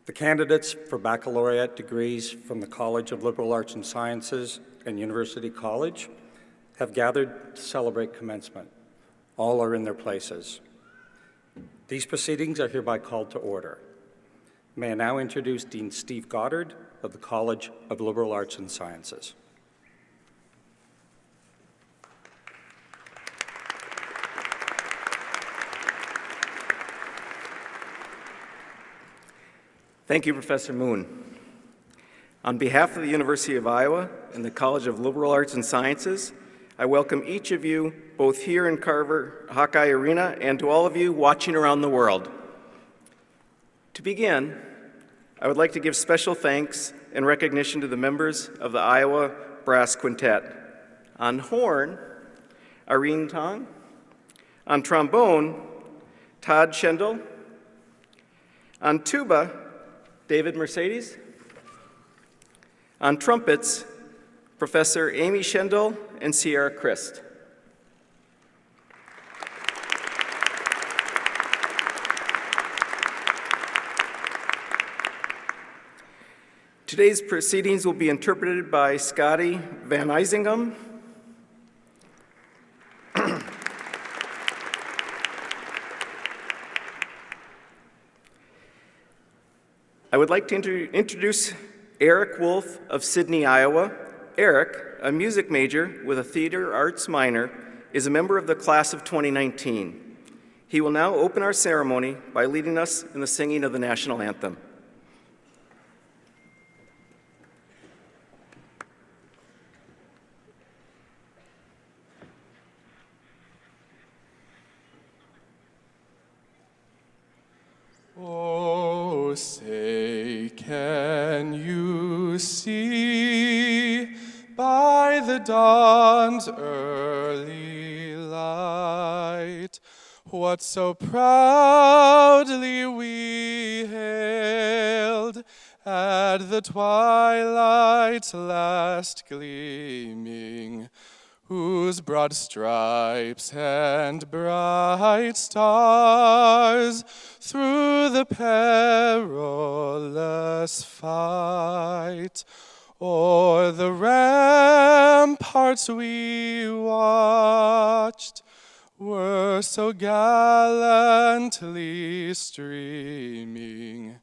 The candidates for baccalaureate degrees from the College of Liberal Arts and Sciences and University College have gathered to celebrate commencement. All are in their places. These proceedings are hereby called to order. May I now introduce Dean Steve Goddard of the College of Liberal Arts and Sciences. Thank you, Professor Moon. On behalf of the University of Iowa and the College of Liberal Arts and Sciences, I welcome each of you, both here in Carver, Hawkeye Arena, and to all of you watching around the world. To begin, I would like to give special thanks and recognition to the members of the Iowa Brass Quintet. On horn, Irene Tong. On trombone, Todd Schendel. On tuba, David Mercedes. On trumpets, Professor Amy Schendel and Sierra Christ. Today's proceedings will be interpreted by Scotty Van Isingham. I would like to introduce Eric Wolf of Sidney, Iowa. Eric, a music major with a theater arts minor, is a member of the class of 2019. He will now open our ceremony by leading us in the singing of the National Anthem. Oh, say, can you see by the dawn's early light what so proudly we hailed at the twilight's last gleaming, whose broad stripes and bright stars through the perilous fight o'er the ramparts we watched were so gallantly streaming,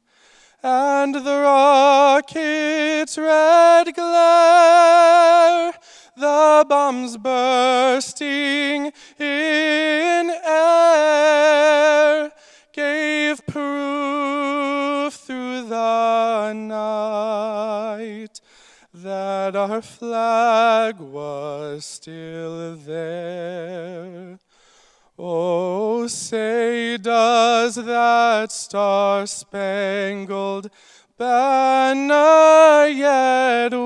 and the rocket's red glare, the bombs bursting in air, gave proof through the night that our flag was still there. Oh, say, does that star-spangled banner yet wave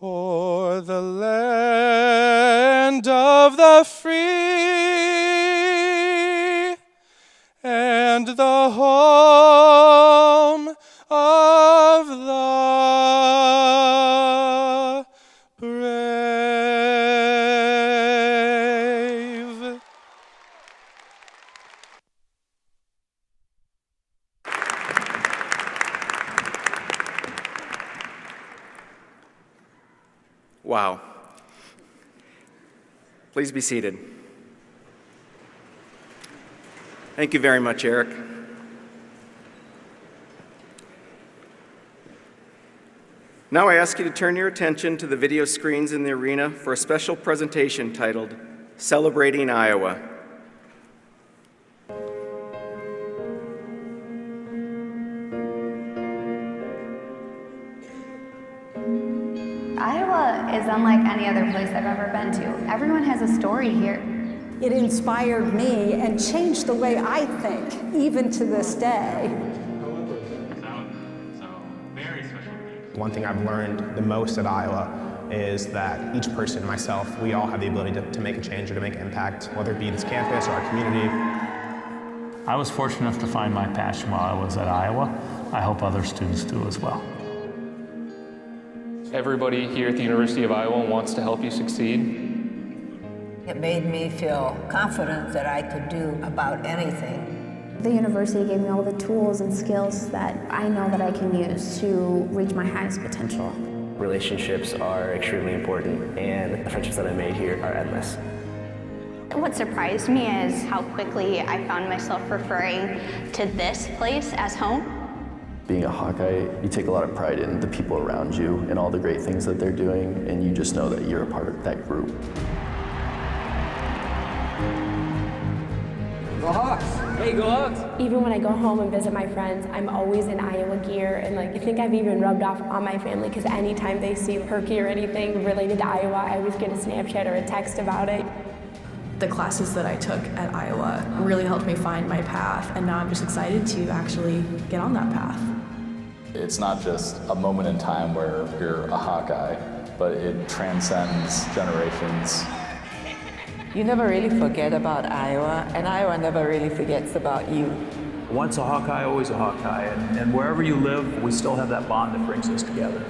o'er the land of the free and the home of the brave? Wow. Please be seated. Thank you very much, Eric. Now I ask you to turn your attention to the video screens in the arena for a special presentation titled Celebrating Iowa. Iowa is unlike any other place I've ever been to. Everyone has a story here. It inspired me and changed the way I think, even to this day. One thing I've learned the most at Iowa is that each person, myself, we all have the ability to make a change or to make an impact, whether it be this campus or our community. I was fortunate enough to find my passion while I was at Iowa. I hope other students do as well. Everybody here at the University of Iowa wants to help you succeed. It made me feel confident that I could do about anything. The university gave me all the tools and skills that I know that I can use to reach my highest potential. Relationships are extremely important, and the friendships that I made here are endless. What surprised me is how quickly I found myself referring to this place as home. Being a Hawkeye, you take a lot of pride in the people around you and all the great things that they're doing, and you just know that you're a part of that group. Go Hawks! Hey, go Hawks! Even when I go home and visit my friends, I'm always in Iowa gear, and I think I've even rubbed off on my family because anytime they see Perky or anything related to Iowa, I always get a Snapchat or a text about it. The classes that I took at Iowa really helped me find my path, and now I'm just excited to actually get on that path. It's not just a moment in time where you're a Hawkeye, but it transcends generations. You never really forget about Iowa, and Iowa never really forgets about you. Once a Hawkeye, always a Hawkeye, and wherever you live, we still have that bond that brings us together.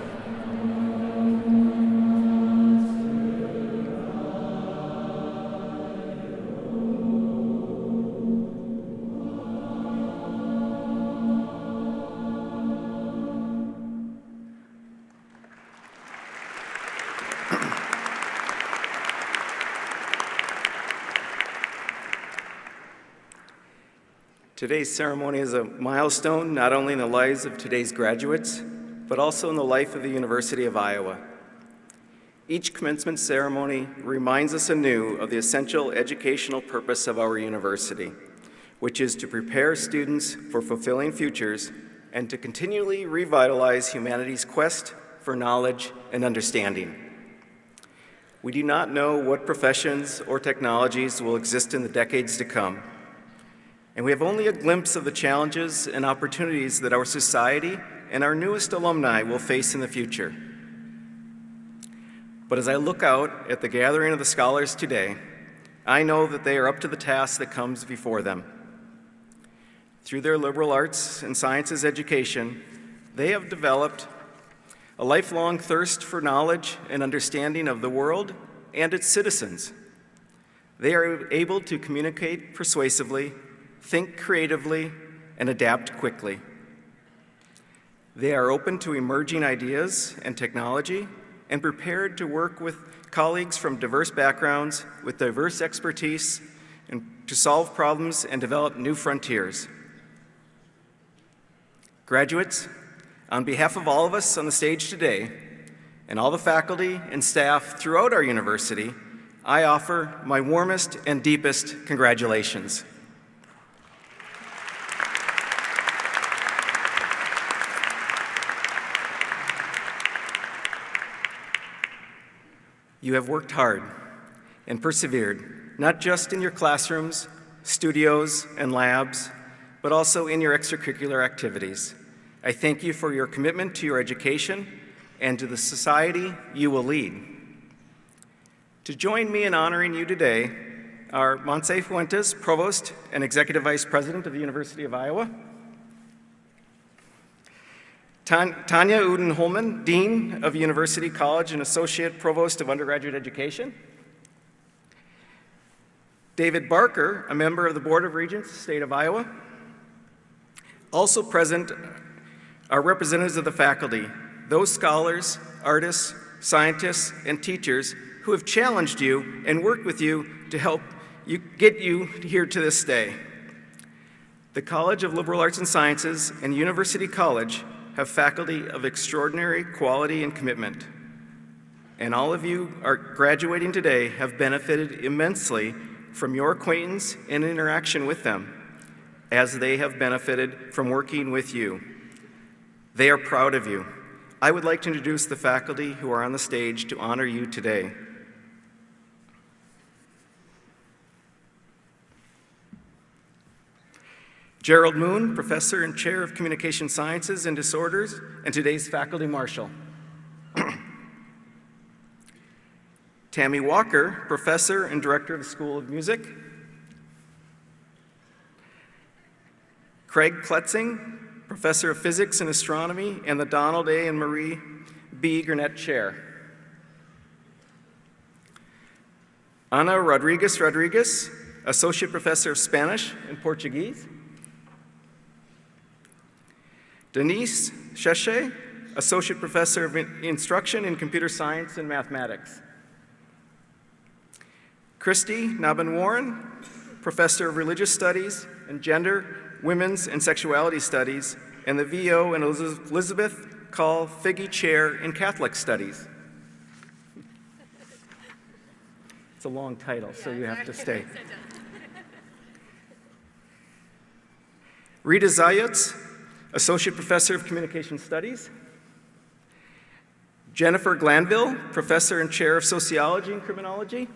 Today's ceremony is a milestone not only in the lives of today's graduates, but also in the life of the University of Iowa. Each commencement ceremony reminds us anew of the essential educational purpose of our university, which is to prepare students for fulfilling futures and to continually revitalize humanity's quest for knowledge and understanding. We do not know what professions or technologies will exist in the decades to come, and we have only a glimpse of the challenges and opportunities that our society and our newest alumni will face in the future. But as I look out at the gathering of the scholars today, I know that they are up to the task that comes before them. Through their liberal arts and sciences education, they have developed a lifelong thirst for knowledge and understanding of the world and its citizens. They are able to communicate persuasively, think creatively, and adapt quickly. They are open to emerging ideas and technology and prepared to work with colleagues from diverse backgrounds with diverse expertise and to solve problems and develop new frontiers. Graduates, on behalf of all of us on the stage today and all the faculty and staff throughout our university, I offer my warmest and deepest congratulations. You have worked hard and persevered, not just in your classrooms, studios, and labs, but also in your extracurricular activities. I thank you for your commitment to your education and to the society you will lead. To join me in honoring you today are Montse Fuentes, Provost and Executive Vice President of the University of Iowa, Tanya Uden-Holman, Dean of University College and Associate Provost of Undergraduate Education. David Barker, a member of the Board of Regents, State of Iowa. Also present are representatives of the faculty, those scholars, artists, scientists, and teachers who have challenged you and worked with you to help you get you here to this day. The College of Liberal Arts and Sciences and University College have faculty of extraordinary quality and commitment. And all of you are graduating today have benefited immensely from your acquaintance and interaction with them, as they have benefited from working with you. They are proud of you. I would like to introduce the faculty who are on the stage to honor you today. Gerald Moon, Professor and Chair of Communication Sciences and Disorders, and today's Faculty Marshal. Tammy Walker, Professor and Director of the School of Music. Craig Kletzing, Professor of Physics and Astronomy and the Donald A. and Marie B. Gurnett Chair. Ana Rodriguez, Associate Professor of Spanish and Portuguese. Denise Cheche, Associate Professor of Instruction in Computer Science and Mathematics. Christy Nabhan-Warren, Professor of Religious Studies and Gender, Women's, and Sexuality Studies, and the V.O. and Elizabeth Call Figge Chair in Catholic Studies. It's a long title, so you have to stay. Rita Zayutz, Associate Professor of Communication Studies. Jennifer Glanville, Professor and Chair of Sociology and Criminology.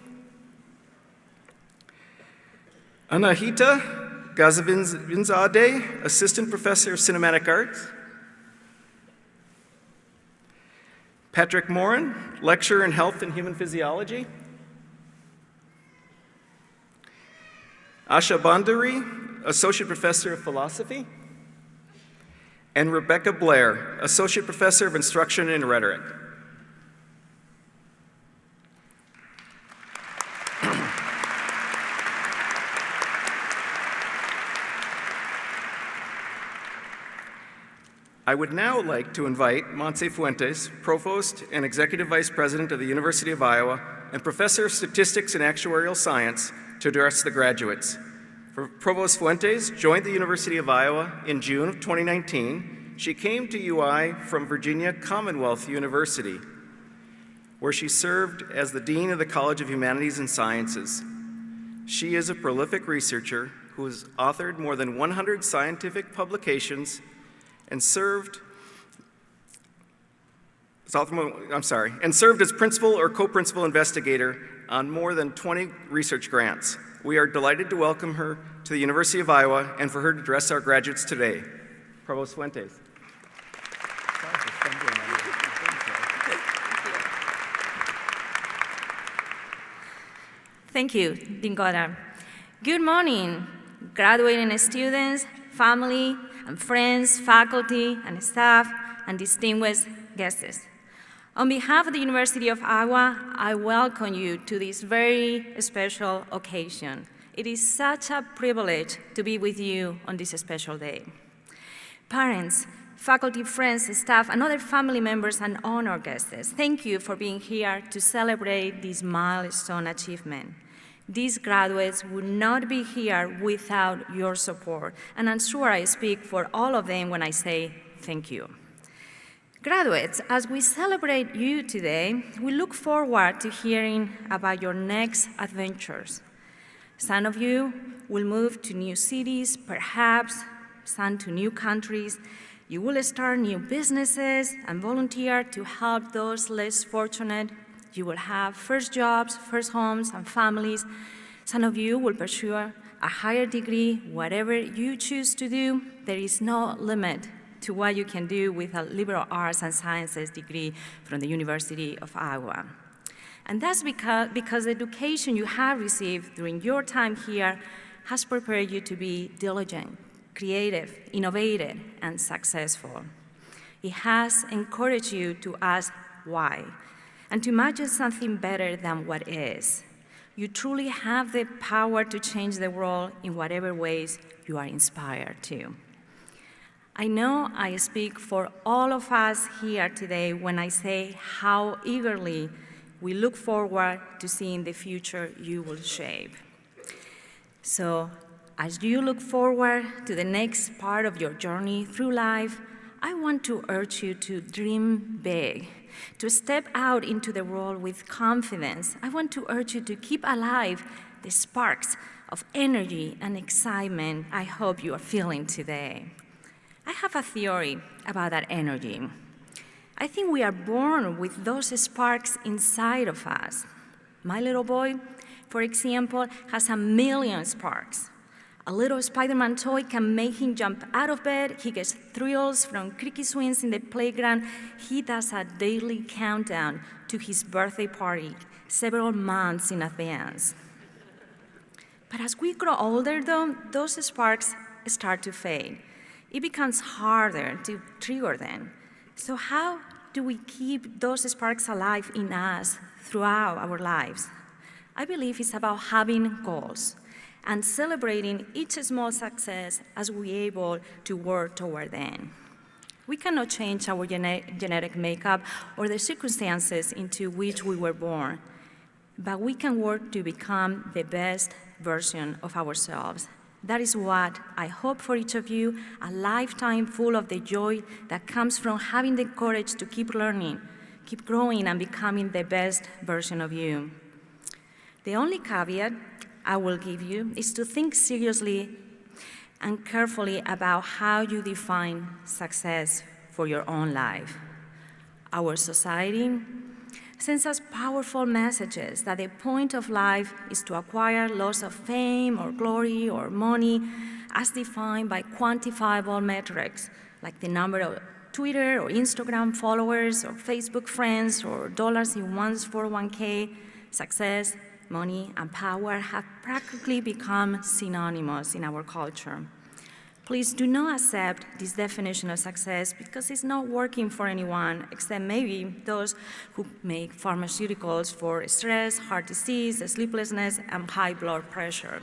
Anahita Gazavinzadeh, Assistant Professor of Cinematic Arts. Patrick Morin, Lecturer in Health and Human Physiology. Asha Bandari, Associate Professor of Philosophy. And Rebecca Blair, Associate Professor of Instruction in Rhetoric. I would now like to invite Montse Fuentes, Provost and Executive Vice President of the University of Iowa and Professor of Statistics and Actuarial Science, to address the graduates. Provost Fuentes joined the University of Iowa in June of 2019. She came to UI from Virginia Commonwealth University, where she served as the Dean of the College of Humanities and Sciences. She is a prolific researcher who has authored more than 100 scientific publications and served as principal or co-principal investigator on more than 20 research grants. We are delighted to welcome her to the University of Iowa and for her to address our graduates today. Provost Fuentes. Thank you, Dean Goddard. Good morning, graduating students, family, and friends, faculty, and staff, and distinguished guests. On behalf of the University of Iowa, I welcome you to this very special occasion. It is such a privilege to be with you on this special day. Parents, faculty, friends, staff, and other family members and honored guests, thank you for being here to celebrate this milestone achievement. These graduates would not be here without your support, and I'm sure I speak for all of them when I say thank you. Graduates, as we celebrate you today, we look forward to hearing about your next adventures. Some of you will move to new cities, perhaps some to new countries. You will start new businesses and volunteer to help those less fortunate. You will have first jobs, first homes, and families. Some of you will pursue a higher degree. Whatever you choose to do, there is no limit to what you can do with a liberal arts and sciences degree from the University of Iowa. And that's because the education you have received during your time here has prepared you to be diligent, creative, innovative, and successful. It has encouraged you to ask why, and to imagine something better than what is. You truly have the power to change the world in whatever ways you are inspired to. I know I speak for all of us here today when I say how eagerly we look forward to seeing the future you will shape. So, as you look forward to the next part of your journey through life, I want to urge you to dream big, to step out into the world with confidence. I want to urge you to keep alive the sparks of energy and excitement I hope you are feeling today. I have a theory about that energy. I think we are born with those sparks inside of us. My little boy, for example, has 1 million sparks. A little Spider-Man toy can make him jump out of bed. He gets thrills from creaky swings in the playground. He does a daily countdown to his birthday party several months in advance. But as we grow older, though, those sparks start to fade. It becomes harder to trigger them. So how do we keep those sparks alive in us throughout our lives? I believe it's about having goals and celebrating each small success as we're able to work toward them. We cannot change our genetic makeup or the circumstances into which we were born, but we can work to become the best version of ourselves. That is what I hope for each of you, a lifetime full of the joy that comes from having the courage to keep learning, keep growing, and becoming the best version of you. The only caveat I will give you is to think seriously and carefully about how you define success for your own life. Our society sends us powerful messages that the point of life is to acquire lots of fame or glory or money as defined by quantifiable metrics like the number of Twitter or Instagram followers or Facebook friends or dollars in one's 401k. Success, money, and power have practically become synonymous in our culture. Please do not accept this definition of success because it's not working for anyone except maybe those who make pharmaceuticals for stress, heart disease, sleeplessness, and high blood pressure.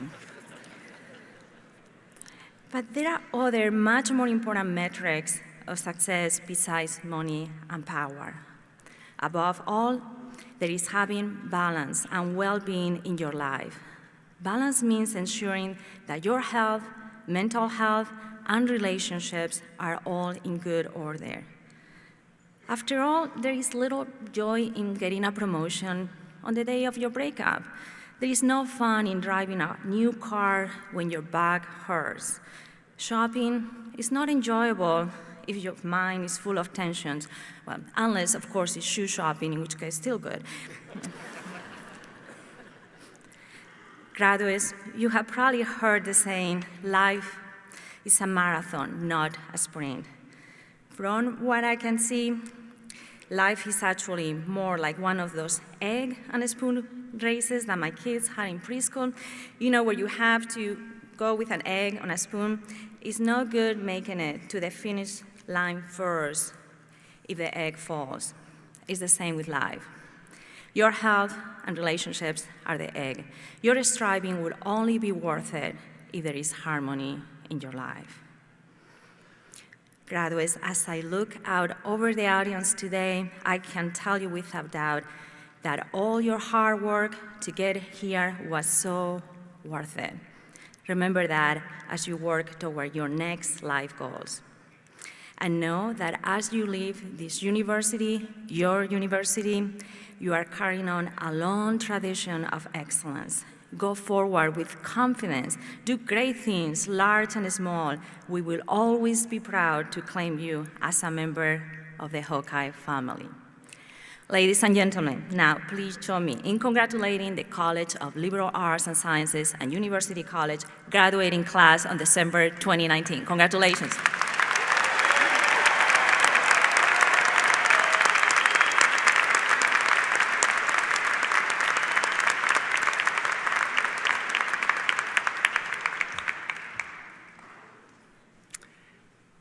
But there are other much more important metrics of success besides money and power. Above all, there is having balance and well-being in your life. Balance means ensuring that your health, mental health, and relationships are all in good order. After all, there is little joy in getting a promotion on the day of your breakup. There is no fun in driving a new car when your back hurts. Shopping is not enjoyable if your mind is full of tensions, well, unless, of course, it's shoe shopping, in which case, still good. Graduates, you have probably heard the saying, life is a marathon, not a sprint. From what I can see, life is actually more like one of those egg and spoon races that my kids had in preschool, where you have to go with an egg on a spoon. It's no good making it to the finish line first if the egg falls. It's the same with life. Your health and relationships are the egg. Your striving will only be worth it if there is harmony in your life. Graduates, as I look out over the audience today, I can tell you without doubt that all your hard work to get here was so worth it. Remember that as you work toward your next life goals. And know that as you leave this university, your university, you are carrying on a long tradition of excellence. Go forward with confidence. Do great things, large and small. We will always be proud to claim you as a member of the Hawkeye family. Ladies and gentlemen, now please join me in congratulating the College of Liberal Arts and Sciences and University College graduating class on December 2019. Congratulations.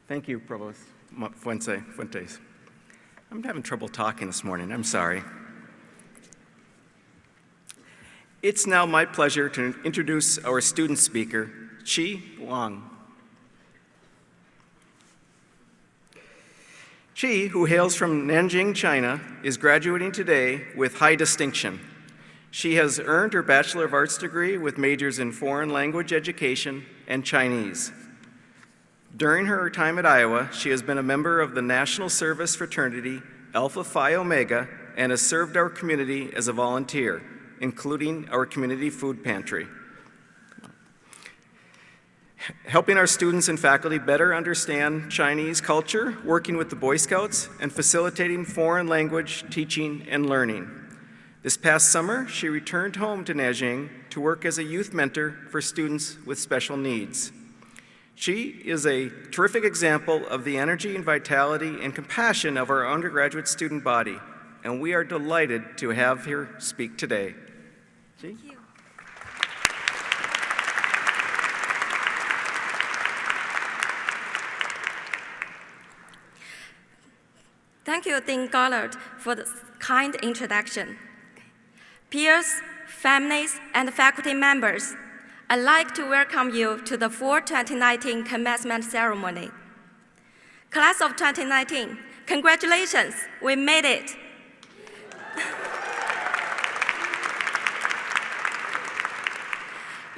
Thank you, Provost Fuentes. I'm having trouble talking this morning. I'm sorry. It's now my pleasure to introduce our student speaker, Chi Wang. Chi, who hails from Nanjing, China, is graduating today with high distinction. She has earned her Bachelor of Arts degree with majors in foreign language education and Chinese. During her time at Iowa, she has been a member of the National Service Fraternity Alpha Phi Omega and has served our community as a volunteer, including our community food pantry. Helping our students and faculty better understand Chinese culture, working with the Boy Scouts, and facilitating foreign language teaching and learning. This past summer, she returned home to Nanjing to work as a youth mentor for students with special needs. She is a terrific example of the energy and vitality and compassion of our undergraduate student body, and we are delighted to have her speak today. Thank you. Thank you, Dean Gollard, for the kind introduction. Peers, families, and faculty members, I'd like to welcome you to the Fall 2019 Commencement Ceremony. Class of 2019, congratulations, we made it.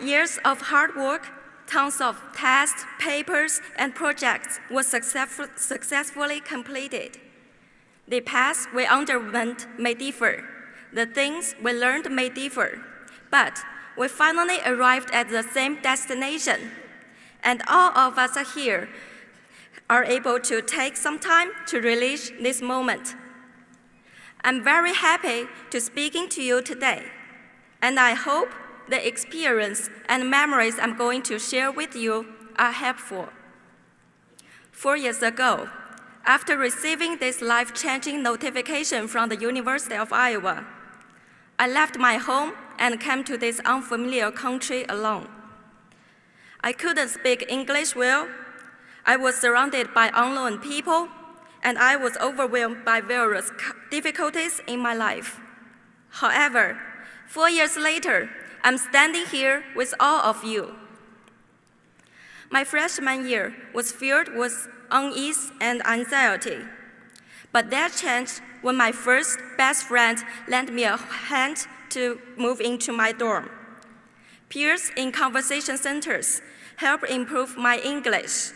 Years of hard work, tons of tests, papers, and projects were successfully completed. The paths we underwent may differ. The things we learned may differ. But we finally arrived at the same destination. And all of us here are able to take some time to relish this moment. I'm very happy to speaking to you today. And I hope the experience and memories I'm going to share with you are helpful. 4 years ago, after receiving this life-changing notification from the University of Iowa, I left my home and came to this unfamiliar country alone. I couldn't speak English well, I was surrounded by unknown people, and I was overwhelmed by various difficulties in my life. However, 4 years later, I'm standing here with all of you. My freshman year was filled with unease and anxiety, but that changed when my first best friend lent me a hand to move into my dorm. Peers in conversation centers helped improve my English,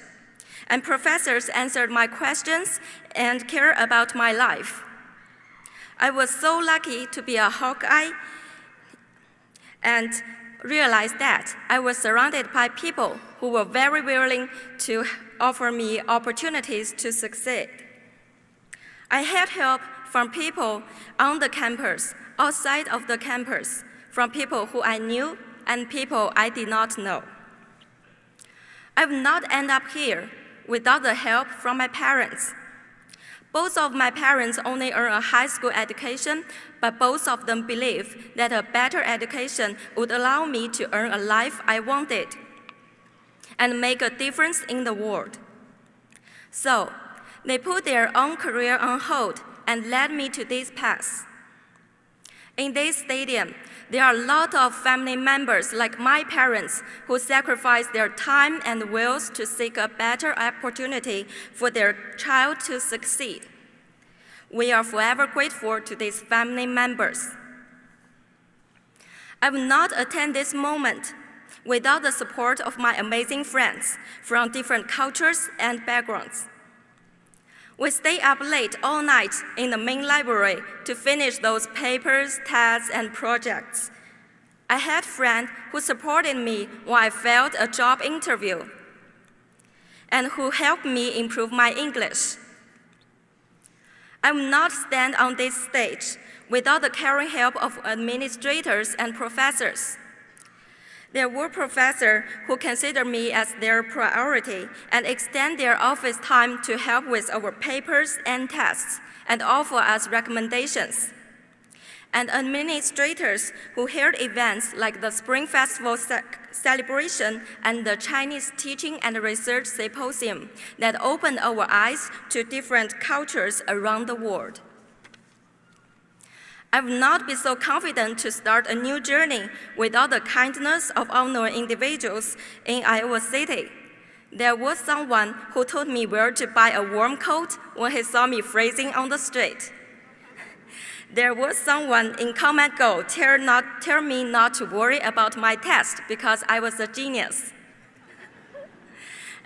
and professors answered my questions and cared about my life. I was so lucky to be a Hawkeye and realized that I was surrounded by people who were very willing to offer me opportunities to succeed. I had help from people on the campus, outside of the campus, from people who I knew and people I did not know. I would not end up here without the help from my parents. Both of my parents only earned a high school education, but both of them believed that a better education would allow me to earn a life I wanted and make a difference in the world. So, they put their own career on hold and led me to this path. In this stadium, there are a lot of family members like my parents who sacrifice their time and wills to seek a better opportunity for their child to succeed. We are forever grateful to these family members. I will not attend this moment without the support of my amazing friends from different cultures and backgrounds. We stay up late all night in the main library to finish those papers, tests, and projects. I had friends who supported me when I failed a job interview and who helped me improve my English. I will not stand on this stage without the caring help of administrators and professors. There were professors who consider me as their priority and extend their office time to help with our papers and tests and offer us recommendations. And administrators who held events like the Spring Festival celebration and the Chinese Teaching and Research Symposium that opened our eyes to different cultures around the world. I would not be so confident to start a new journey without the kindness of unknown individuals in Iowa City. There was someone who told me where to buy a warm coat when he saw me freezing on the street. There was someone in Come and Go tell me not to worry about my test because I was a genius.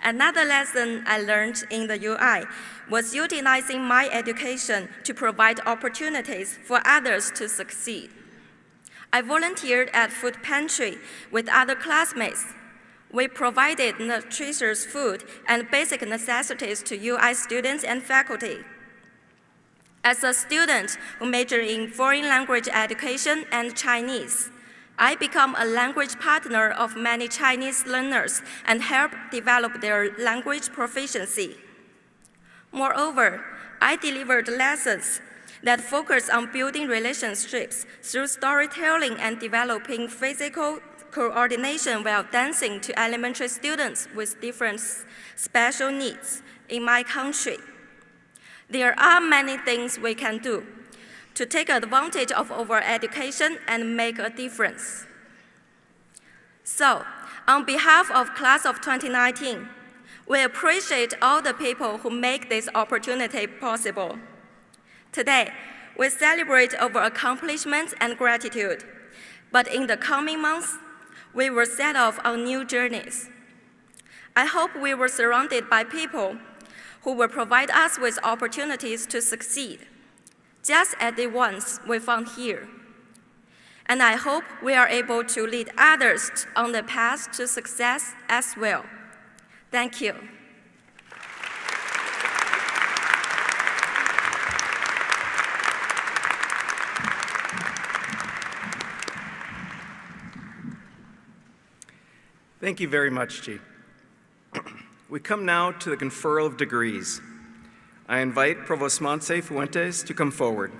Another lesson I learned in the UI was utilizing my education to provide opportunities for others to succeed. I volunteered at food pantry with other classmates. We provided nutritious food and basic necessities to UI students and faculty. As a student who majored in foreign language education and Chinese, I become a language partner of many Chinese learners and help develop their language proficiency. Moreover, I delivered lessons that focus on building relationships through storytelling and developing physical coordination while dancing to elementary students with different special needs in my country. There are many things we can do to take advantage of our education and make a difference. So, on behalf of Class of 2019, we appreciate all the people who make this opportunity possible. Today, we celebrate our accomplishments and gratitude, but in the coming months, we will set off on new journeys. I hope we were surrounded by people who will provide us with opportunities to succeed, just as the ones we found here. And I hope we are able to lead others on the path to success as well. Thank you. Thank you very much, G. We come now to the Conferral of Degrees. I invite Provost Montse Fuentes to come forward.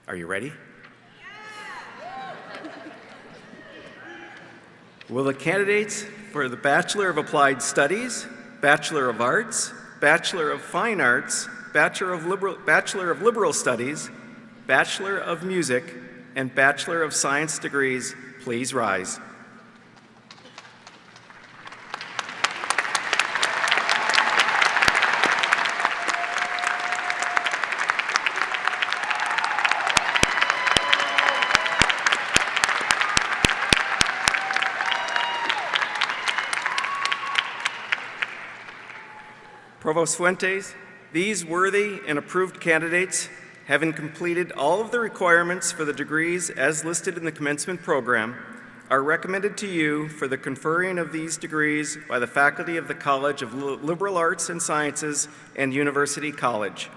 Are you ready? Will the candidates for the Bachelor of Applied Studies, Bachelor of Arts, Bachelor of Fine Arts, Bachelor of Liberal Studies, Bachelor of Music, and Bachelor of Science degrees please rise? Provost Fuentes, these worthy and approved candidates, having completed all of the requirements for the degrees as listed in the commencement program, are recommended to you for the conferring of these degrees by the faculty of the College of Liberal Arts and Sciences and University College.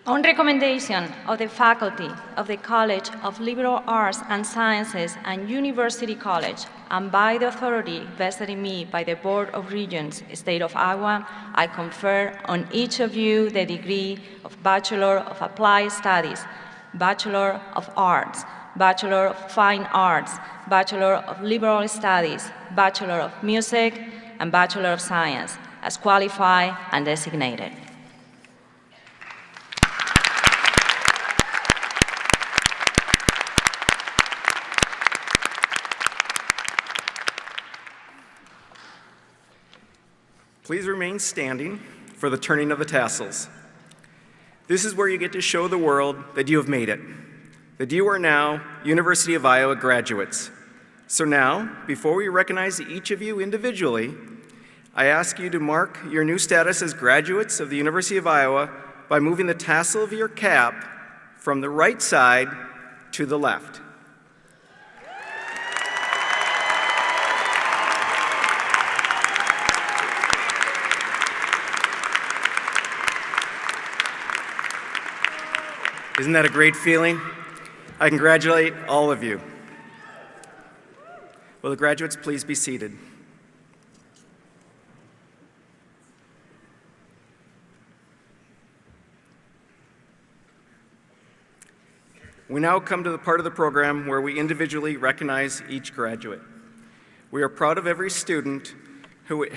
On recommendation of the faculty of the College of Liberal Arts and Sciences and University College, and by the authority vested in me by the Board of Regents, State of Iowa, I confer on each of you the degree of Bachelor of Applied Studies, Bachelor of Arts, Bachelor of Fine Arts, Bachelor of Liberal Studies, Bachelor of Music, and Bachelor of Science, as qualified and designated. Please remain standing for the turning of the tassels. This is where you get to show the world that you have made it, that you are now University of Iowa graduates. So now, before we recognize each of you individually, I ask you to mark your new status as graduates of the University of Iowa by moving the tassel of your cap from the right side to the left. Isn't that a great feeling? I congratulate all of you. Will the graduates please be seated? We now come to the part of the program where we individually recognize each graduate. We are proud of every student who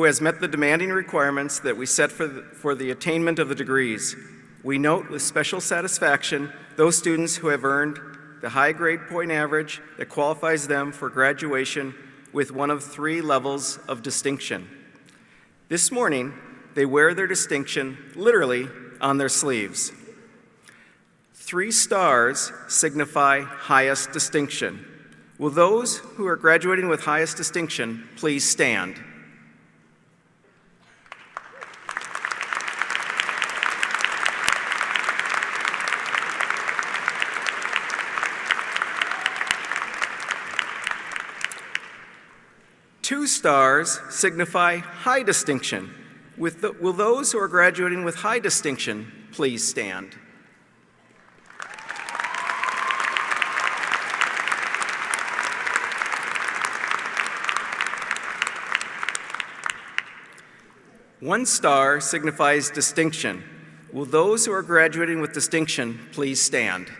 has met the demanding requirements that we set for the attainment of the degrees. We note with special satisfaction those students who have earned the high grade point average that qualifies them for graduation with one of 3 levels of distinction. This morning, they wear their distinction literally on their sleeves. 3 stars signify highest distinction. Will those who are graduating with highest distinction please stand? Two stars signify high distinction. Will those who are graduating with high distinction please stand? One star signifies distinction. Will those who are graduating with distinction please stand?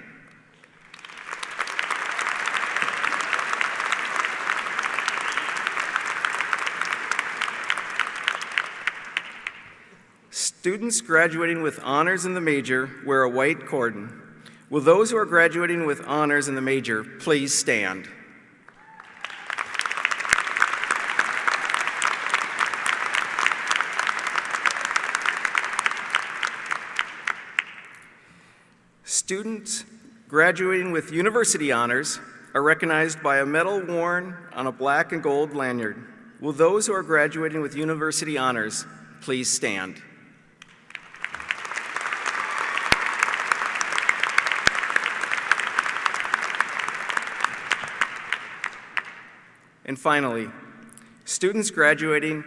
students graduating with honors in the major wear a white cordon? Will those who are graduating with honors in the major please stand? Students graduating with university honors are recognized by a medal worn on a black and gold lanyard. Will those who are graduating with university honors please stand? And finally, students graduating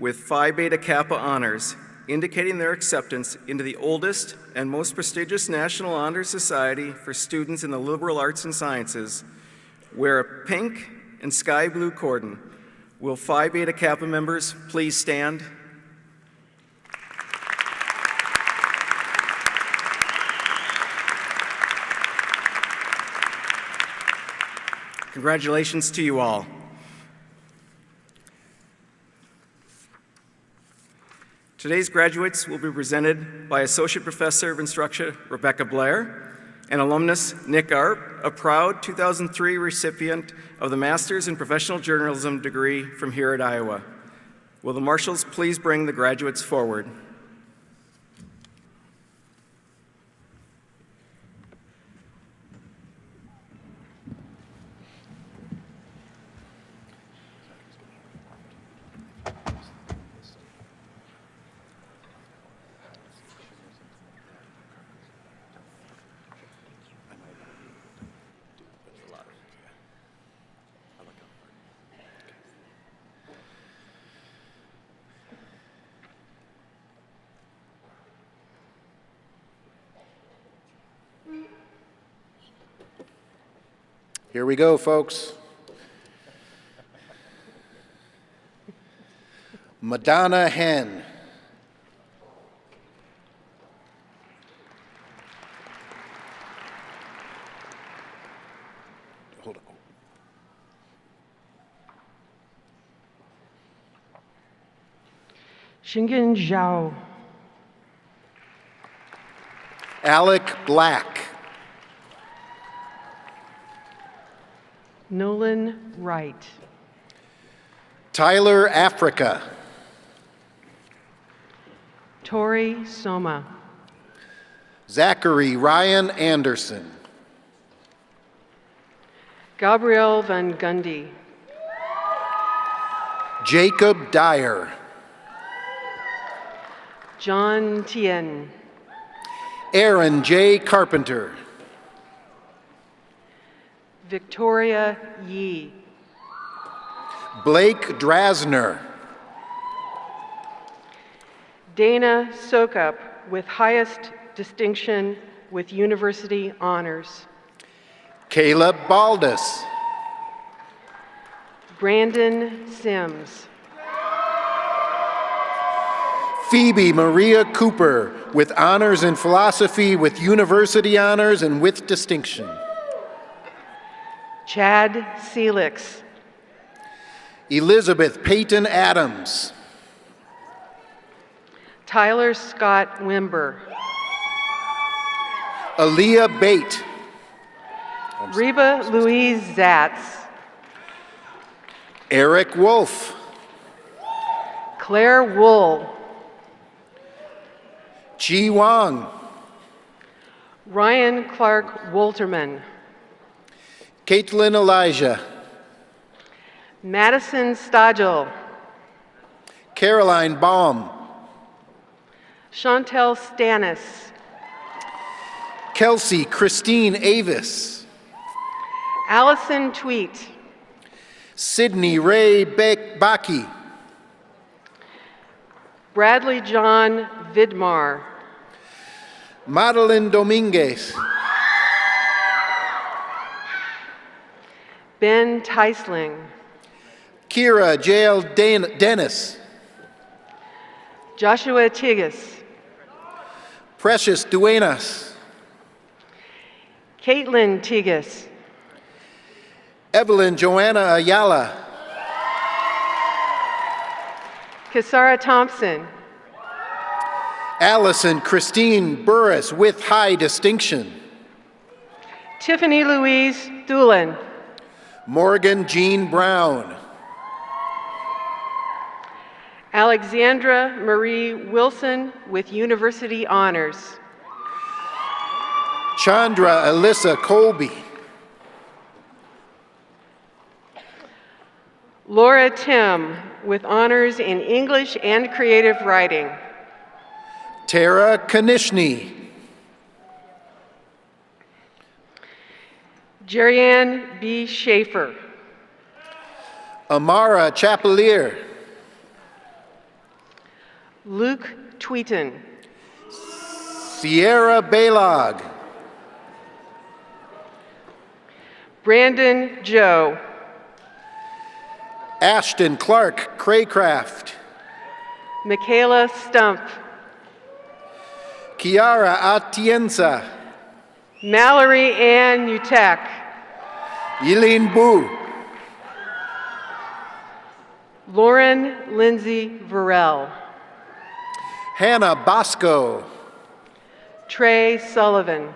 with Phi Beta Kappa honors, indicating their acceptance into the oldest and most prestigious National Honor Society for students in the liberal arts and sciences, wear a pink and sky blue cordon. Will Phi Beta Kappa members please stand? Congratulations to you all. Today's graduates will be presented by Associate Professor of Instruction Rebecca Blair and alumnus Nick Arp, a proud 2003 recipient of the Master's in Professional Journalism degree from here at Iowa. Will the marshals please bring the graduates forward? Here we go, folks. Madonna Hen. Hold on. Shingen Zhao. Alec Black. Nolan Wright. Tyler Africa. Tori Soma. Zachary Ryan Anderson. Gabrielle Van Gundy. Jacob Dyer. John Tien. Aaron J. Carpenter. Victoria Yee. Blake Drasner. Dana Sokup with highest distinction with university honors. Caleb Baldus. Brandon Sims. Phoebe Maria Cooper with honors in philosophy with university honors and with distinction. Chad Seelix. Elizabeth Peyton Adams. Tyler Scott Wimber. Aaliyah Bate. Reba Louise Zatz. Eric Wolf. Claire Wool. Chi Wang. Ryan Clark Wolterman. Caitlin Elijah. Madison Stadgel. Caroline Baum. Chantel Stannis. Kelsey Christine Avis. Allison Tweet. Sydney Ray Baki. Bradley John Vidmar. Madeline Dominguez. Ben Teisling. Kira Jael Dennis. Joshua Tigas. Precious Duenas. Caitlin Tigas. Evelyn Joanna Ayala. Kasara Thompson. Allison Christine Burris with high distinction. Tiffany Louise Doolin. Morgan Jean Brown. Alexandra Marie Wilson with University Honors. Chandra Alyssa Colby. Laura Tim with honors in English and creative writing. Tara Kanishny. Jerianne B. Schaefer. Amara Chapelier. Luke Tweeton. Sierra Baylog. Brandon Joe. Ashton Clark Craycraft. Michaela Stump. Kiara Atienza. Mallory Ann Utek. Eileen Boo. Lauren Lindsay Varell. Hannah Bosco. Trey Sullivan.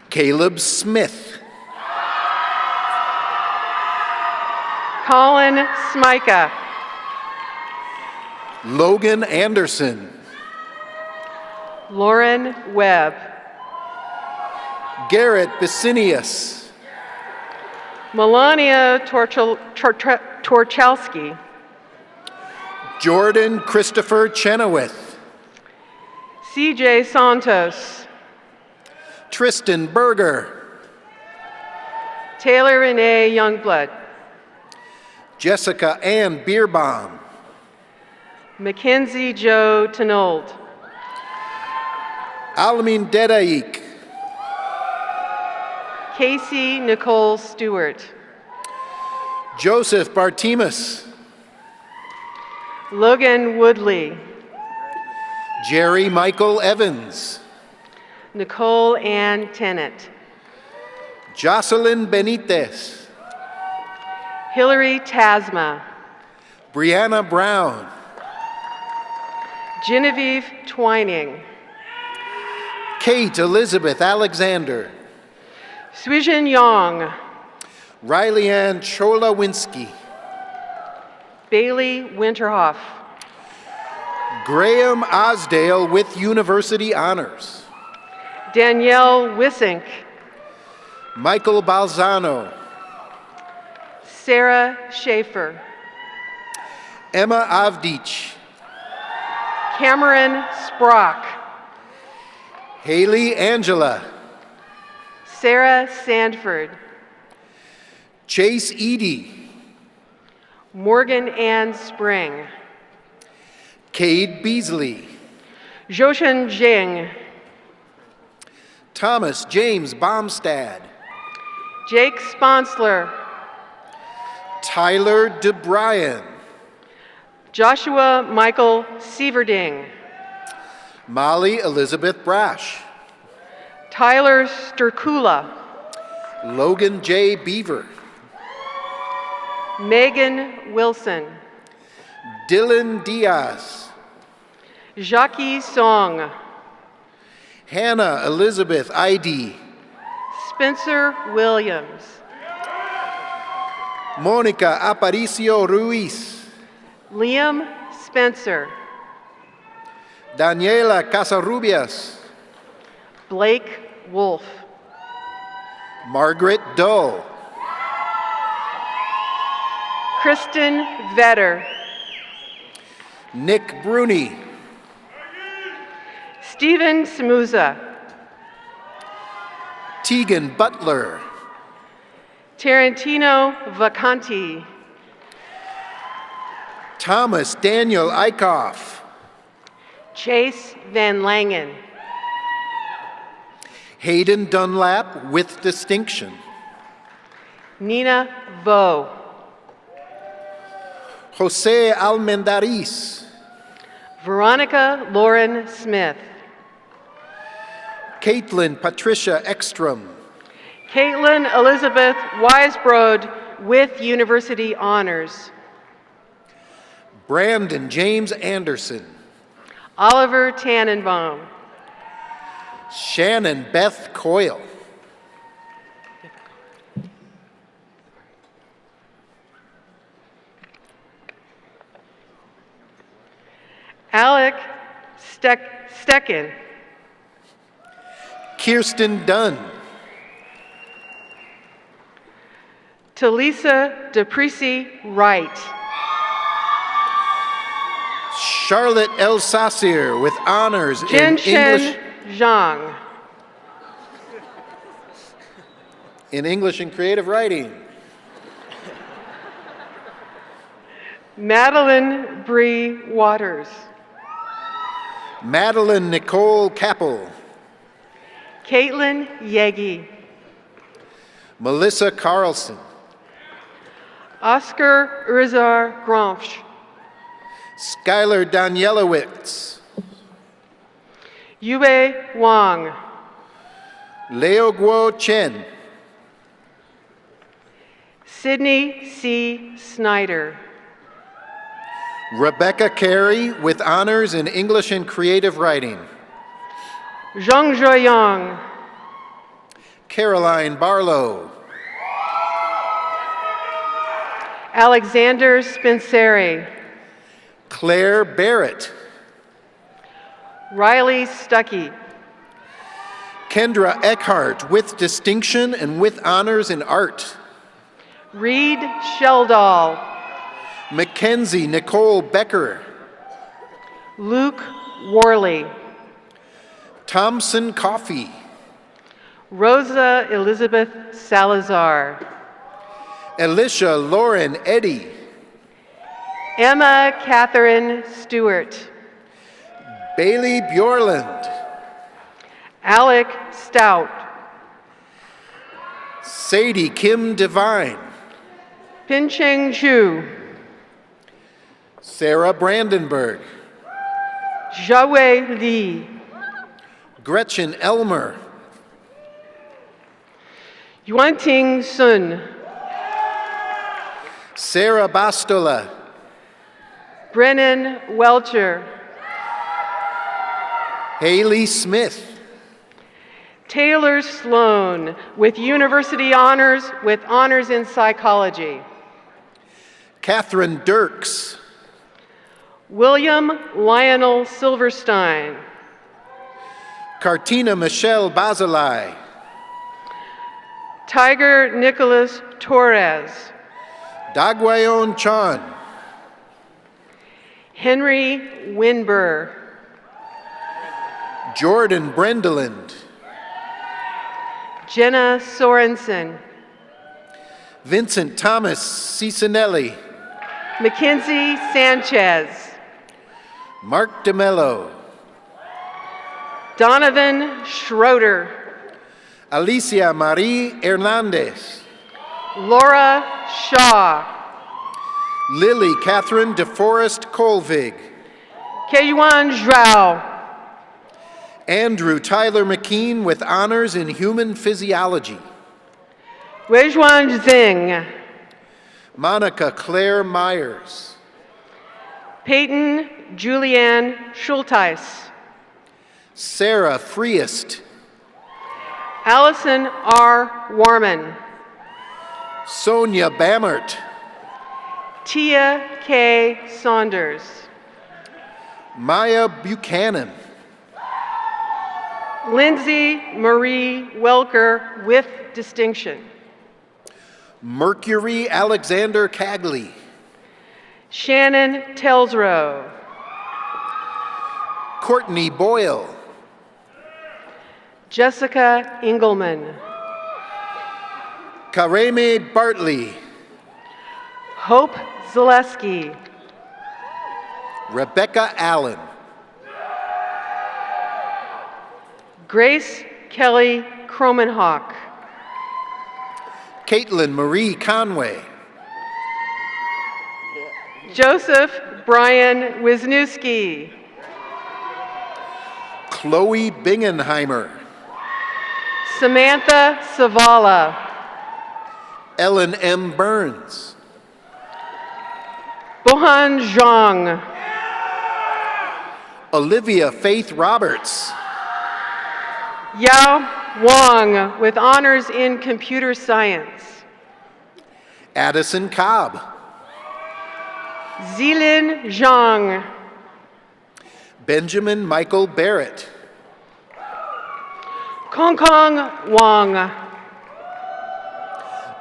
Caleb Smith. Colin Smika. Logan Anderson. Lauren Webb. Garrett Basinius. Melania Torchelski. Jordan Christopher Chenoweth. CJ Santos. Tristan Berger. Taylor Renee Youngblood. Jessica Ann Beerbaum. Mackenzie Joe Tenold. Alamin Dedaik. Casey Nicole Stewart. Joseph Bartimus. Logan Woodley. Jerry Michael Evans. Nicole Ann Tennant. Jocelyn Benitez. Hillary Tasma. Brianna Brown. Genevieve Twining. Kate Elizabeth Alexander. Swijin Yong. Riley Ann Cholawinski. Bailey Winterhoff. Graham Osdale with University Honors. Danielle Wissink. Michael Balzano. Sarah Schaefer. Emma Avdich. Cameron Sprock. Haley Angela. Sarah Sandford. Chase Edie. Morgan Ann Spring. Cade Beasley. Joshen Jing. Thomas James Bomstad. Jake Sponsler. Tyler DeBryan. Joshua Michael Sieverding. Molly Elizabeth Brash. Tyler Sturkula. Logan J. Beaver. Megan Wilson. Dylan Diaz. Jackie Song. Hannah Elizabeth Id. Spencer Williams. Monica Aparicio Ruiz. Liam Spencer. Daniela Casarubias. Blake Wolf. Margaret Doe. Kristen Vetter. Nick Bruni. Stephen Samuza. Tegan Butler. Tarantino Vacanti. Thomas Daniel Eichhoff. Chase Van Langen. Hayden Dunlap with distinction. Nina Vo. Jose Almendariz. Veronica Lauren Smith. Caitlin Patricia Ekstrom. Caitlin Elizabeth Weisbrod with University Honors. Brandon James Anderson. Oliver Tannenbaum. Shannon Beth Coyle. Alec Stecken. Kirsten Dunn. Talisa DePrisi Wright. Charlotte L. Saucier with honors in Jinshen English. Zhang. In English and creative writing. Madeline Bree Waters. Madeline Nicole Kappel. Caitlin Yegi. Melissa Carlson. Oscar Urzar Gromsch. Skylar Danielowitz. Yue Wang. Leo Guo Chen. Sydney C. Snyder. Rebecca Carey with honors in English and creative writing. Zhang Zhuoyang. Caroline Barlow. Alexander Spinseri. Claire Barrett. Riley Stuckey. Kendra Eckhart with distinction and with honors in art. Reed Sheldall. Mackenzie Nicole Becker. Luke Worley. Thompson Coffey. Rosa Elizabeth Salazar. Alicia Lauren Eddy. Emma Catherine Stewart. Bailey Bjorland. Alec Stout. Sadie Kim Devine. Pincheng Chu. Sarah Brandenburg. Zhawei Li. Gretchen Elmer. Yuanting Sun. Sarah Bastola. Brennan Welcher. Haley Smith. Taylor Sloan with university honors with honors in psychology. Catherine Dirks. William Lionel Silverstein. Cartina Michelle Bazelai. Tiger Nicholas Torres. Dagwayon Chan. Henry Winber. Jordan Brendeland. Jenna Sorensen. Vincent Thomas Cicinelli. Mackenzie Sanchez. Mark DeMello. Donovan Schroeder. Alicia Marie Hernandez. Laura Shaw. Lily Catherine DeForest Colvig. Keiyuan Zhao. Andrew Tyler McKean with honors in human physiology. Weizhuan Zheng. Monica Claire Myers. Peyton Julianne Schulteis. Sarah Freest. Allison R. Warman. Sonia Bammert. Tia K. Saunders. Maya Buchanan. Lindsay Marie Welker with distinction. Mercury Alexander Cagley. Shannon Telsrow. Courtney Boyle. Jessica Engelman. Kareme Bartley. Hope Zaleski. Rebecca Allen. Grace Kelly Kromenhawk. Caitlin Marie Conway. Joseph Brian Wisniewski. Chloe Bingenheimer. Samantha Savala. Ellen M. Burns. Bohan Zhang. Olivia Faith Roberts. Yao Wang with honors in computer science. Addison Cobb. Zilin Zhang. Benjamin Michael Barrett. Kongkong Wang.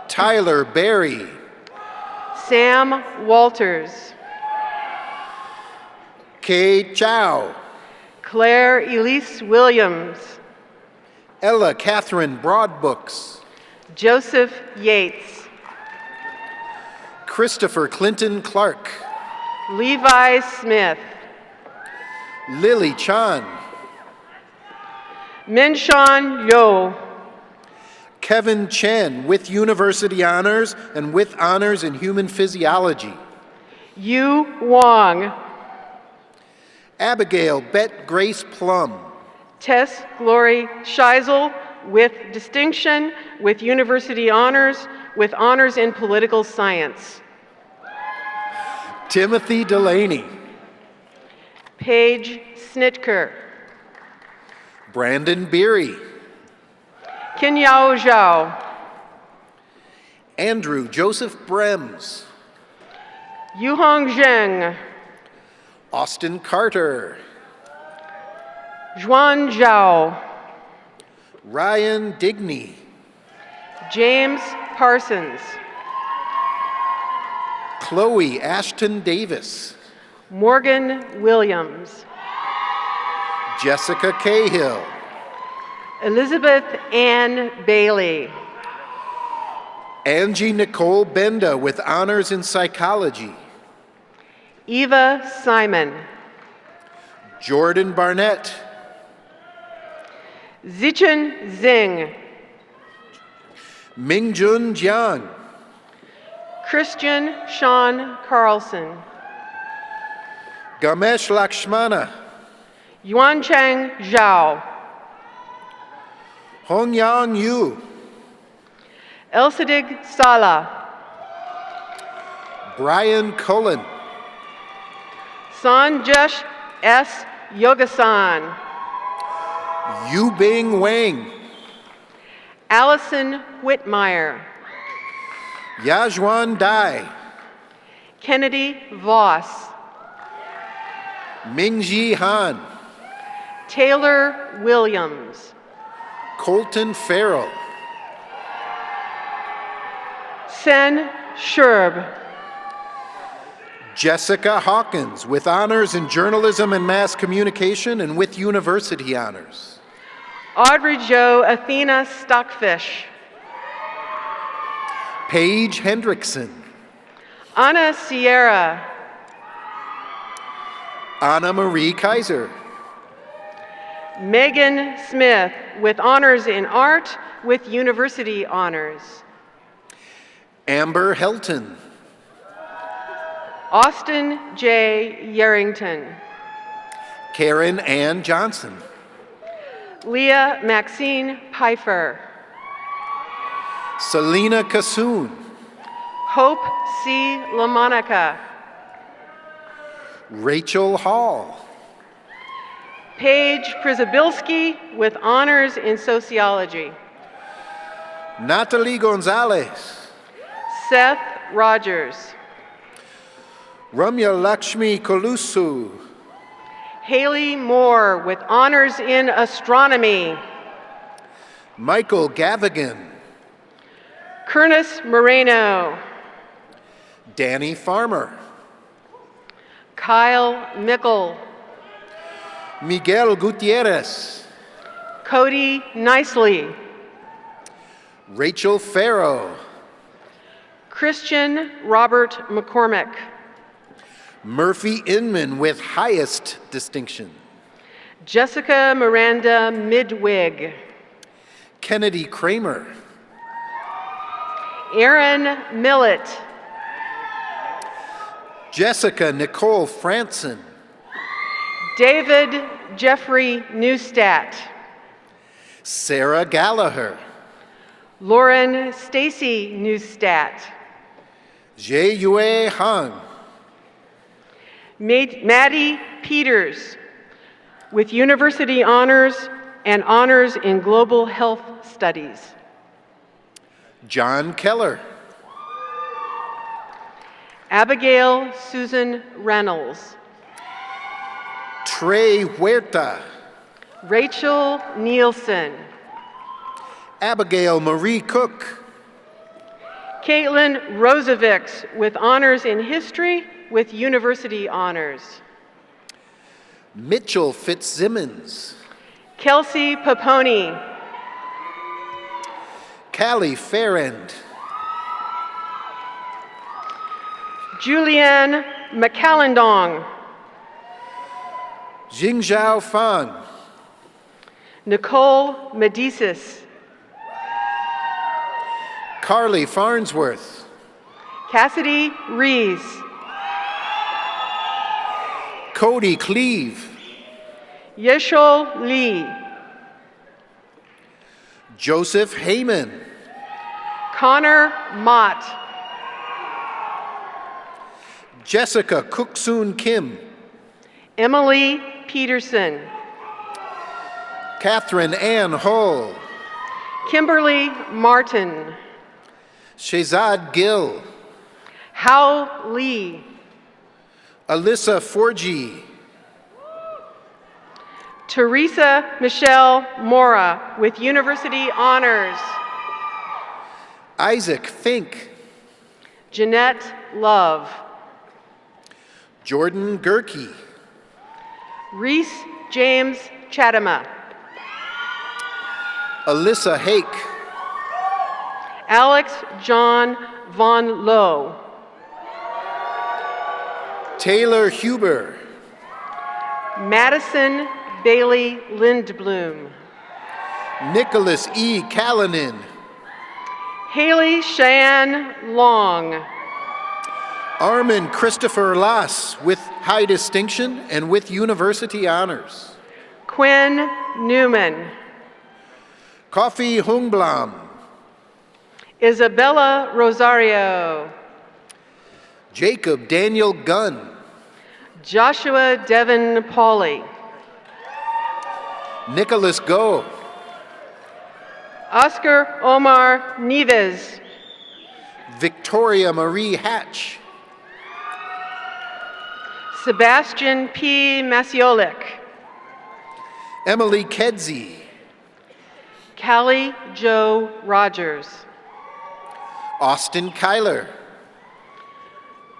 Tyler Berry. Sam Walters. Kay Chow. Claire Elise Williams. Ella Catherine Broadbooks. Joseph Yates. Christopher Clinton Clark. Levi Smith. Lily Chan. Minshan Yo. Kevin Chen with university honors and with honors in human physiology. Yu Wang. Abigail Bet Grace Plum. Tess Glory Scheisel with distinction, with university honors, with honors in political science. Timothy Delaney. Paige Snitker. Brandon Beery. Kinyao Zhao. Andrew Joseph Brems. Yuhong Zheng. Austin Carter. Zhuan Zhao. Ryan Digney. James Parsons. Chloe Ashton Davis. Morgan Williams. Jessica Cahill. Elizabeth Ann Bailey. Angie Nicole Benda with honors in psychology. Eva Simon. Jordan Barnett. Zichen Zing. Mingjun Jiang. Christian Sean Carlson. Gamesh Lakshmana. Yuancheng Zhao. Hongyang Yu. Elsadig Sala. Brian Cullen. Sanjesh S. Yogasan. Yubing Wang. Allison Whitmire. Yajwan Dai. Kennedy Voss. Mingji Han. Taylor Williams. Colton Farrell. Sen Sherb. Jessica Hawkins with honors in journalism and mass communication and with university honors. Audrey Jo Athena Stockfish. Paige Hendrickson. Anna Sierra. Anna Marie Kaiser. Megan Smith with honors in art with university honors. Amber Helton. Austin J. Yerrington. Karen Ann Johnson. Leah Maxine Pfeiffer. Selena Kassoon. Hope C. LaMonica. Rachel Hall. Paige Przybilski with honors in sociology. Natalie Gonzalez. Seth Rogers. Ramya Lakshmi Kolusu. Haley Moore with honors in astronomy. Michael Gavigan. Kernis Moreno. Danny Farmer. Kyle Mickle. Miguel Gutierrez. Cody Nicely. Rachel Farrow. Christian Robert McCormick. Murphy Inman with highest distinction. Jessica Miranda Midwig. Kennedy Kramer. Aaron Millett. Jessica Nicole Franson. David Jeffrey Neustadt. Sarah Gallagher. Lauren Stacy Neustadt. Jie Yue Han. Maddie Peters with University Honors and Honors in Global Health Studies. John Keller. Abigail Susan Reynolds. Trey Huerta. Rachel Nielsen. Abigail Marie Cook. Caitlin Rosevix with Honors in History with University Honors. Mitchell Fitzsimmons. Kelsey Paponi. Callie Farrand. Julianne McCallendong. Jingzhao Fan. Nicole Medicis. Carly Farnsworth. Cassidy Rees. Cody Cleve. Yeshol Lee. Joseph Heyman. Connor Mott. Jessica Cooksoon Kim. Emily Peterson. Catherine Ann Hull. Kimberly Martin. Shehzad Gill. Hao Lee. Alyssa Forgy. Teresa Michelle Mora with University Honors. Isaac Fink. Jeanette Love. Jordan Gerke. Reese James Chatama. Alyssa Hake. Alex John Von Lowe. Taylor Huber. Madison Bailey Lindblom. Nicholas E. Callanan. Haley Cheyenne Long. Armin Christopher Lass with high distinction and with university honors. Quinn Newman. Coffee Hungblom. Isabella Rosario. Jacob Daniel Gunn. Joshua Devin Pauley. Nicholas Go. Oscar Omar Nieves. Victoria Marie Hatch. Sebastian P. Masiolik. Emily Kedzie. Callie Jo Rogers. Austin Kyler.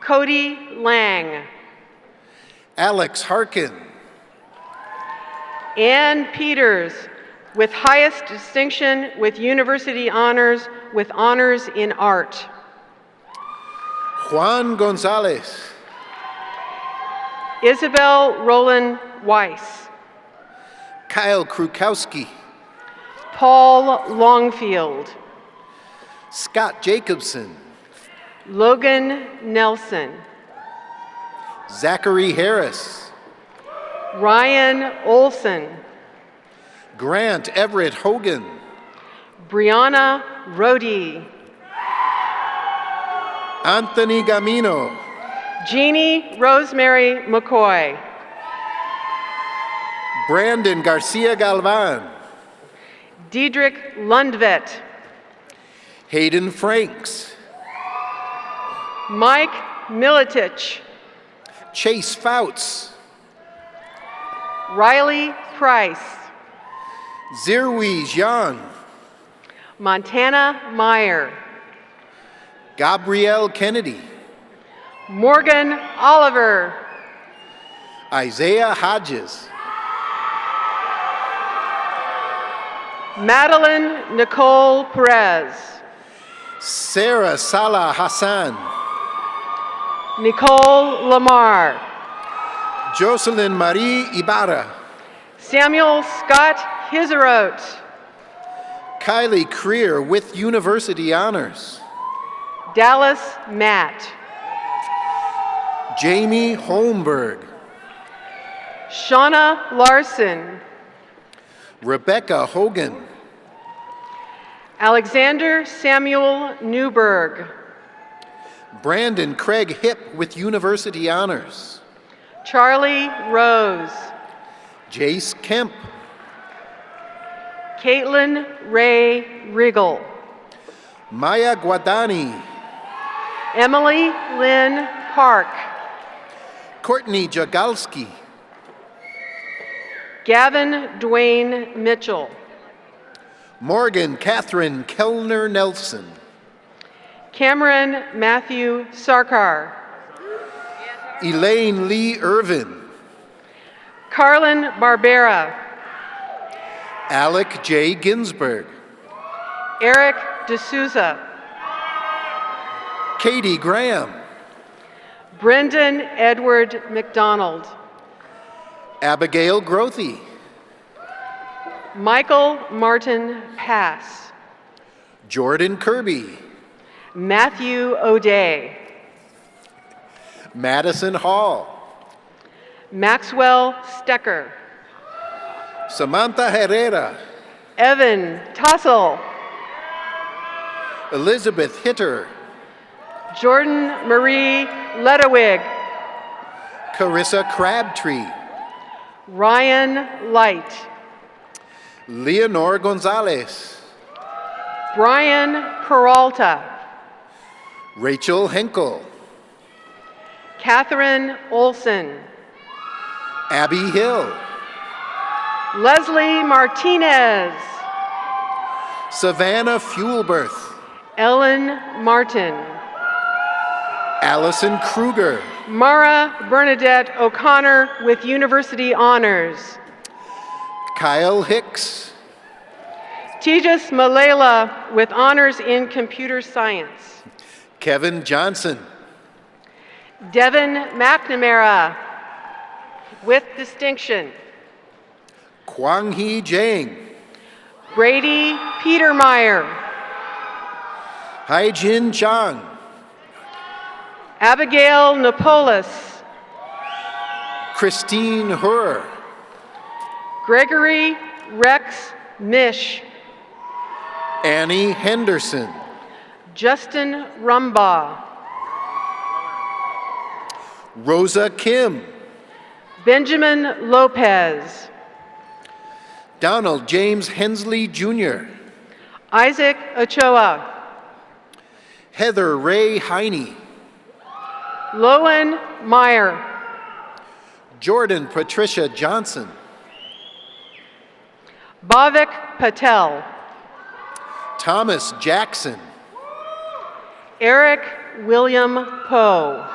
Cody Lang. Alex Harkin. Ann Peters with highest distinction with University Honors with Honors in Art. Juan Gonzalez. Isabel Roland Weiss. Kyle Krukowski. Paul Longfield. Scott Jacobson. Logan Nelson. Zachary Harris. Ryan Olson. Grant Everett Hogan. Brianna Rohde. Anthony Gamino. Jeannie Rosemary McCoy. Brandon Garcia Galvan. Diedrich Lundvet. Hayden Franks. Mike Militich. Chase Fouts. Riley Price. Zirwi Jiang. Montana Meyer. Gabrielle Kennedy. Morgan Oliver. Isaiah Hodges. Madeline Nicole Perez. Sarah Salah Hassan. Nicole Lamar. Jocelyn Marie Ibarra. Samuel Scott Hiserote. Kylie Creer with University Honors. Dallas Matt. Jamie Holmberg. Shauna Larson. Rebecca Hogan. Alexander Samuel Newberg. Brandon Craig Hipp with University Honors. Charlie Rose. Jace Kemp. Caitlin Ray Riggle. Maya Guadani. Emily Lynn Park. Courtney Jagalski. Gavin Dwayne Mitchell. Morgan Catherine Kellner Nelson. Cameron Matthew Sarkar. Elaine Lee Irvin. Carlin Barbera. Alec J. Ginsberg. Eric D'Souza. Katie Graham. Brendan Edward McDonald. Abigail Grothy. Michael Martin Pass. Jordan Kirby. Matthew O'Day. Madison Hall. Maxwell Stecker. Samantha Herrera. Evan Tassel. Elizabeth Hitter. Jordan Marie Ledewig. Carissa Crabtree. Ryan Light. Leonor Gonzalez. Brian Peralta. Rachel Henkel. Catherine Olson. Abby Hill. Leslie Martinez. Savannah Fuelberth. Ellen Martin. Allison Kruger. Mara Bernadette O'Connor with University Honors. Kyle Hicks. Tejas Malela with Honors in Computer Science. Kevin Johnson. Devin McNamara with distinction. Kwang Hee Jang. Brady Petermeyer. Haijin Chang. Abigail Napolis. Christine Hur. Gregory Rex Mish. Annie Henderson. Justin Rumbaugh. Rosa Kim. Benjamin Lopez. Donald James Hensley Jr. Isaac Ochoa. Heather Ray Heine. Lowen Meyer. Jordan Patricia Johnson. Bhavik Patel. Thomas Jackson. Eric William Poe.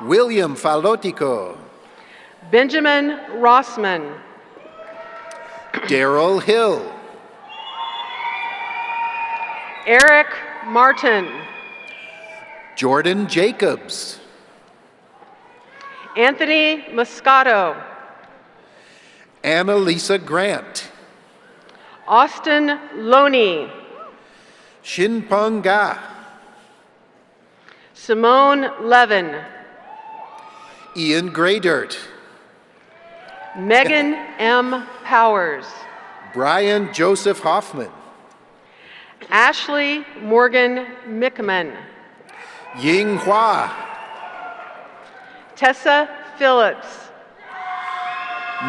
William Falotico. Benjamin Rossman. Daryl Hill. Eric Martin. Jordan Jacobs. Anthony Moscato. Annalisa Grant. Austin Loney. Shinpeng Ga. Simone Levin. Ian Graydirt. Megan M. Powers. Brian Joseph Hoffman. Ashley Morgan Mickman. Ying Hua. Tessa Phillips.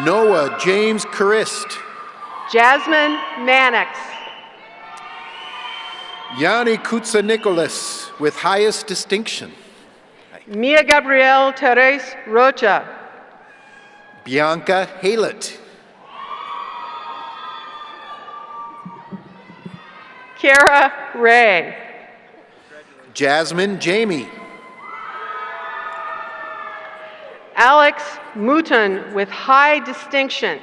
Noah James Christ. Jasmine Mannix. Yanni Kutsa Nicholas with highest distinction. Mia Gabrielle Therese Rocha. Bianca Haylett. Kara Ray. Jasmine Jamie. Alex Mouton with high distinction.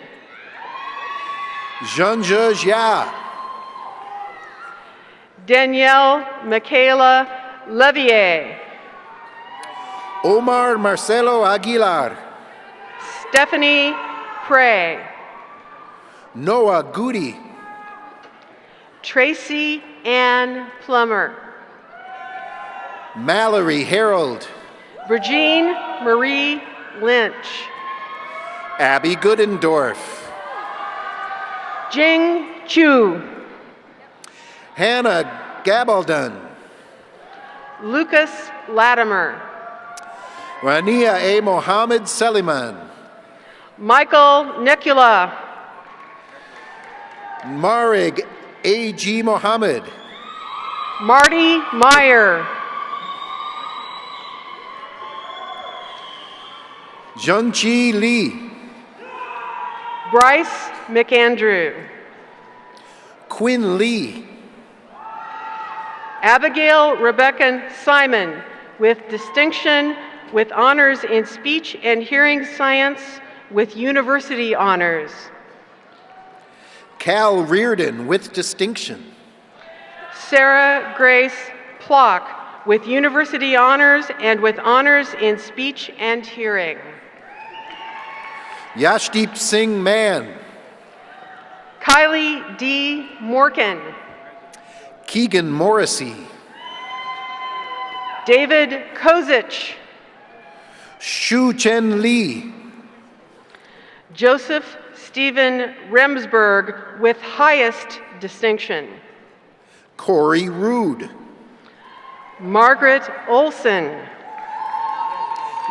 Jean-Je Jia. Danielle Michaela Levier. Omar Marcelo Aguilar. Stephanie Prey. Noah Goody. Tracy Ann Plummer. Mallory Harold. Virgine Marie Lynch. Abby Goodendorf. Jing Chu. Hannah Gabaldon. Lucas Latimer. Rania A. Mohammed Seliman. Michael Nekula. Marig A.G. Mohammed. Marty Meyer. Jungchi Lee. Bryce McAndrew. Quinn Lee. Abigail Rebecca Simon, with distinction, with honors in speech and hearing science, with university honors. Cal Reardon, with distinction. Sarah Grace Plock, with university honors and with honors in speech and hearing. Yashdeep Singh Mann. Kylie D. Morgan. Keegan Morrissey. David Kozich. Shu Chen Lee. Joseph Stephen Remsburg, with highest distinction. Corey Rude. Margaret Olson.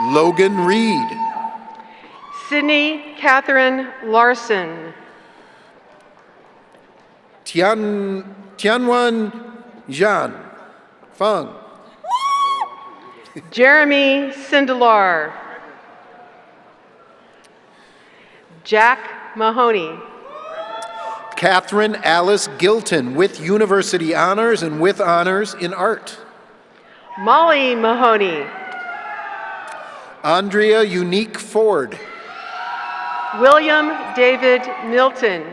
Logan Reed. Sydney Catherine Larson. Tianwan Zhan Feng. Jeremy Sindelar. Jack Mahoney. Catherine Alice Gilton, with university honors and with honors in art. Molly Mahoney. Andrea Unique Ford. William David Milton.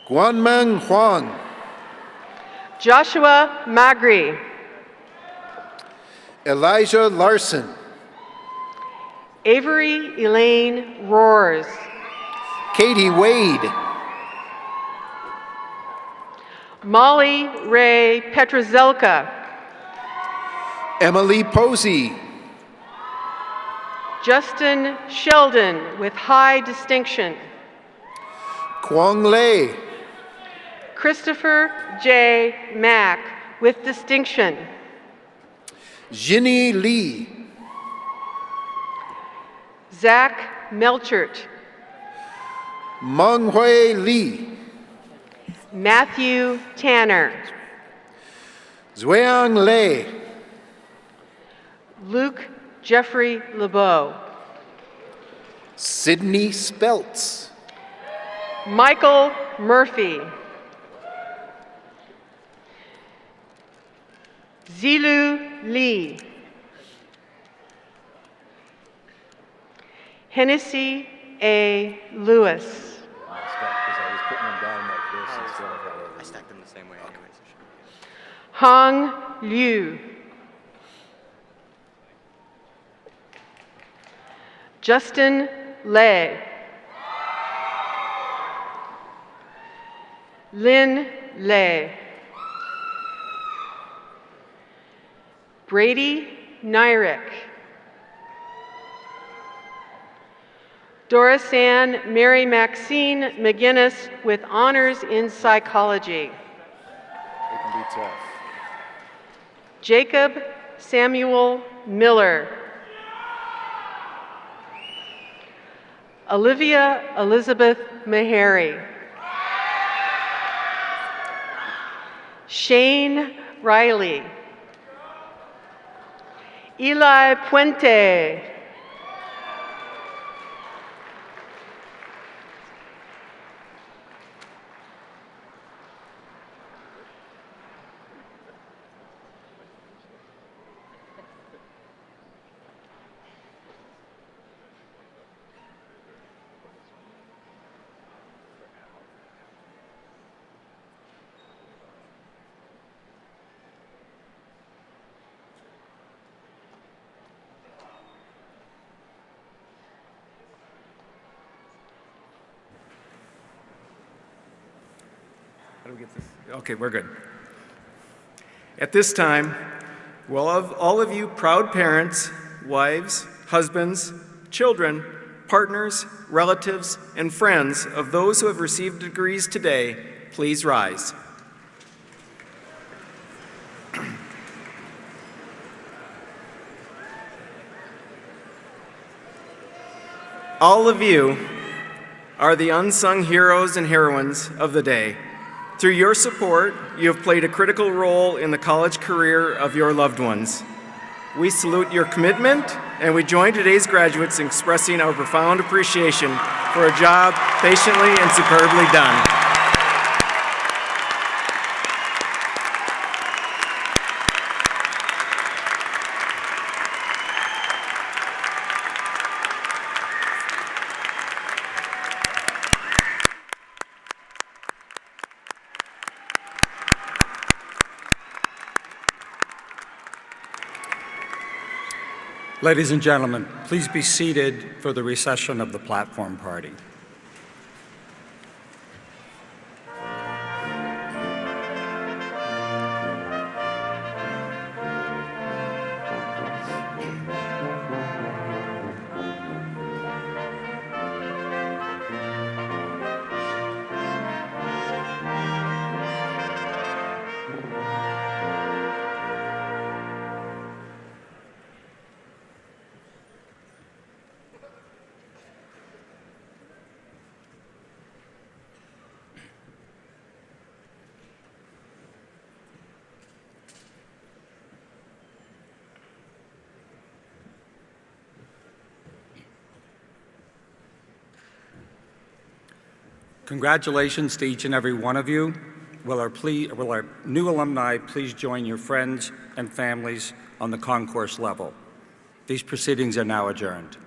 Guanmeng Huang. Joshua Magri. Elijah Larson. Avery Elaine Roars. Katie Wade. Molly Ray Petrozelka. Emily Posey. Justin Sheldon, with high distinction. Kwong Lei. Christopher J. Mack, with distinction. Ginny Lee. Zach Melchert. Meng Hui Lee. Matthew Tanner. Zhuang Lei. Luke Jeffrey LeBeau. Sydney Speltz. Michael Murphy. Zilu Lee. Hennessy A. Lewis. I stacked them the same way anyways. Hong Liu. Justin Lei. Lynn Lei. Brady Nyrick. Doris Ann Mary Maxine McGinnis, with honors in psychology. It can be tough. Jacob Samuel Miller. Olivia Elizabeth Meharry. Shane Riley. Eli Puente. How do we get this? Okay, we're good. At this time, will all of you proud parents, wives, husbands, children, partners, relatives, and friends of those who have received degrees today, please rise. All of you are the unsung heroes and heroines of the day. Through your support, you have played a critical role in the college career of your loved ones. We salute your commitment, and we join today's graduates in expressing our profound appreciation for a job patiently and superbly done. Ladies and gentlemen, please be seated for the recession of the platform party. Congratulations to each and every one of you. Will our new alumni please join your friends and families on the concourse level? These proceedings are now adjourned.